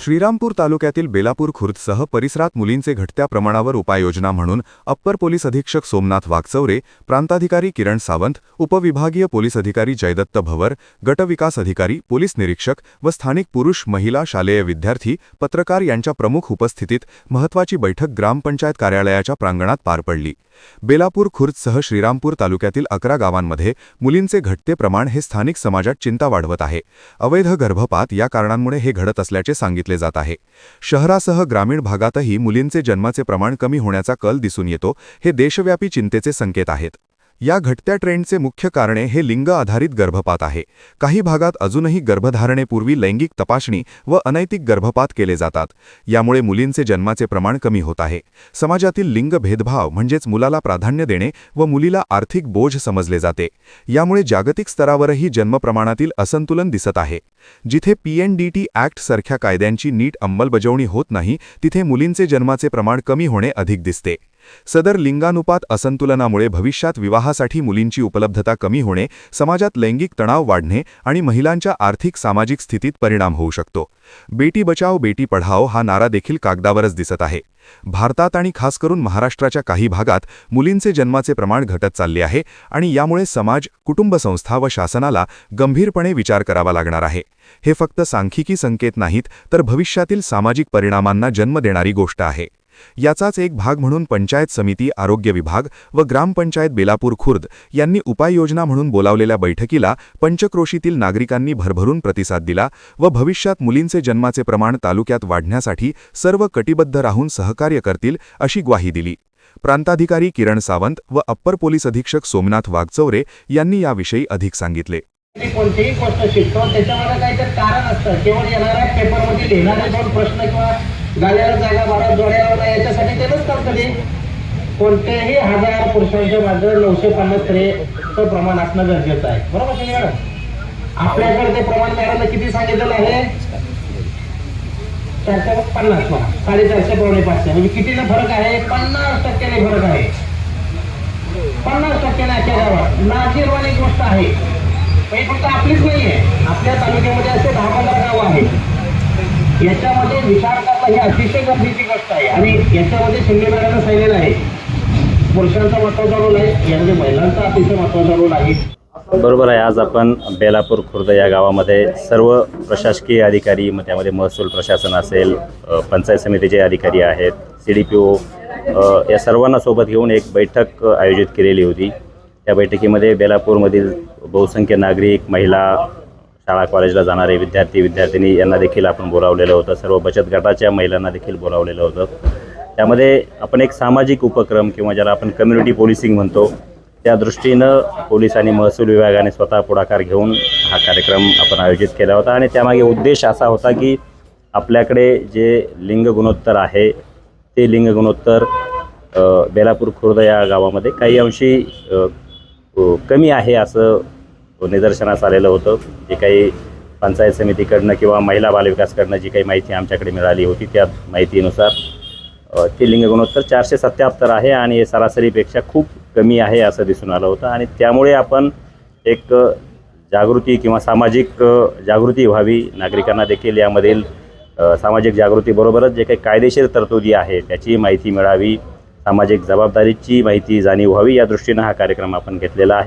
श्रीरामपूर तालुक्यातील बेलापूर खुर्दसह परिसरात मुलींचे घटत्या प्रमाणावर उपाययोजना म्हणून अप्पर पोलीस अधीक्षक सोमनाथ वागचौरे, प्रांताधिकारी किरण सावंत, उपविभागीय पोलीस अधिकारी जयदत्त भवर, गटविकास अधिकारी, पोलीस निरीक्षक व स्थानिक पुरुष, महिला, शालेय विद्यार्थी, पत्रकार यांच्या प्रमुख उपस्थितीत महत्त्वाची बैठक ग्रामपंचायत कार्यालयाच्या प्रांगणात पार पडली। बेलापूर खुर्दसह श्रीरामपूर तालुक्यातील 11 गावांमध्ये मुलींचे घटते प्रमाण हे स्थानिक समाजात चिंता वाढवत आहे। अवैध गर्भपात या कारणांमुळे हे घडत असल्याचे सांगितले जात आहे। शहरासह ग्रामीण भागातही मुलींचे जन्माचे प्रमाण कमी होण्याचा कल दिसून येतो। हे देशव्यापी चिंतेचे संकेत आहेत। या घटत्या ट्रेंडचे मुख्य कारणे हे लिंग आधारित गर्भपात आहे। काही भागात अजूनही गर्भधारणेपूर्वी लैंगिक तपासणी व अनैतिक गर्भपात केले जातात। यामुळे मुलींचे जन्माचे प्रमाण कमी होत आहे। समाजातील लिंग भेदभाव म्हणजेच मुलाला प्राधान्य देणे व मुलीला आर्थिक बोझ समजले जाते। यामुळे जागतिक स्तरावरही जन्मप्रमाणातील असंतुलन दिसत आहे। जिथे PNDT ॲक्ट सारख्या कायद्यांची नीट अंमलबजावणी होत नाही, तिथे मुलींचे जन्माचे प्रमाण कमी होणे अधिक दिसते। सदर लिंगानुपात असंतुलनामुळे भविष्यात विवाहासाठी मुलींची उपलब्धता कमी होणे, समाजात लैंगिक तणाव वाढणे आणि महिलांच्या आर्थिक सामाजिक स्थितीत परिणाम होऊ शकतो। बेटी बचाओ बेटी पढाओ हा नारा देखील कागदावरच दिसत आहे। भारतात आणि खास करून महाराष्ट्राच्या काही भागात मुलींचे जन्माचे प्रमाण घटत चालले आहे आणि यामुळे समाज, कुटुंब संस्था व शासनाला गंभीरपणे विचार करावा लागणार आहे। हे फक्त सांख्यिकी संकेत नाहीत, तर भविष्यातील सामाजिक परिणामांना जन्म देणारी गोष्ट आहे। याचाच एक भाग म्हणून पंचायत समिती, आरोग्य विभाग व ग्रामपंचायत बेलापूर खुर्द यांनी उपाययोजना म्हणून बोलावलेल्या बैठकीला पंचक्रोशीतील नागरिकांनी भरभरून प्रतिसाद दिला व भविष्यात मुलींचे जन्माचे प्रमाण तालुक्यात वाढण्यासाठी सर्व कटिबद्ध राहून सहकार्य करतील अशी ग्वाही दिली। प्रांताधिकारी किरण सावंत व अप्पर पोलीस अधीक्षक सोमनाथ वागचौरे यांनी याविषयी अधिक सांगितले। कोणतीही गोष्ट शिकतो त्याच्यामध्ये काहीतरी कारण असतं। केवळ येणाऱ्या पेपरमध्ये लिहिणारे दोन प्रश्न किंवा गाड्याला जागा बारा जोड्याला याच्यासाठी ते नसतात कधी। कोणत्याही 1000 पुरुषांच्या मागे 950 स्त्रियांचं प्रमाण असणं गरजेचं आहे, बरोबर की नाही? आपल्याकडे ते प्रमाण मॅडमने किती सांगितलेलं आहे? 450 म्हणा, 450 पावणे 500, म्हणजे कितीला फरक आहे? 50% फरक आहे। 50% अख्ख्या गावात लाजिरवाणी गोष्ट आहे। फक्त आपलीच नाहीये, आपल्या तालुक्यामध्ये असे 10-15 गाव आहेत। याच्यामध्ये विचार करणं ही अतिशय गरजेची गोष्ट आहे आणि याच्यामध्ये शिंदे मॅडमने सांगितलेलं आहे पुरुषांचा महत्त्वाचा रोल आहे, यामध्ये महिलांचा अतिशय महत्त्वाचा रोल आहे। बरोबर आहे। आज आपण बेलापूर खुर्द या गावामध्ये सर्व प्रशासकीय अधिकारी, मग त्यामध्ये महसूल प्रशासन असेल, पंचायत समितीचे अधिकारी आहेत, CDPO या सर्वांना सोबत घेऊन एक बैठक आयोजित केलेली होती। त्या बैठकीमध्ये बेलापूरमधील बहुसंख्य नागरिक, महिला, शाळा कॉलेजला जाणारे विद्यार्थी विद्यार्थिनी यांना देखील आपण बोलावलेलं होतं। सर्व बचत गटाच्या महिलांना देखील बोलावलेलं होतं। त्यामध्ये आपण एक सामाजिक उपक्रम किंवा ज्याला आपण कम्युनिटी पोलिसिंग म्हणतो, त्या दृष्टीनं पोलीस आणि महसूल विभागाने स्वतः पुढाकार घेऊन हा कार्यक्रम आपण आयोजित केला होता आणि त्यामागे उद्देश असा होता की आपल्याकडे जे लिंग गुणोत्तर आहे ते लिंग गुणोत्तर बेलापूर खुर्द या गावामध्ये काही अंशी कमी आहे असं निदर्शनास आलेलं होतं। जे काही पंचायत समितीकडनं किंवा महिला बालविकासकडनं जी काही माहिती आमच्याकडे मिळाली होती त्या माहितीनुसार ते लिंग गुणोत्तर 477 आहे आणि सरासरीपेक्षा खूप कमी आहे असं दिसून आलं होतं आणि त्यामुळे आपण एक जागृती किंवा सामाजिक जागृती व्हावी, नागरिकांना देखील यामधील सामाजिक जागृतीबरोबरच जे काही कायदेशीर तरतुदी आहे त्याची माहिती मिळावी, सामाजिक जबाबदारीची माहिती जाणीव व्हावी, या दृष्टीनं हा कार्यक्रम आपण घेतलेला आहे।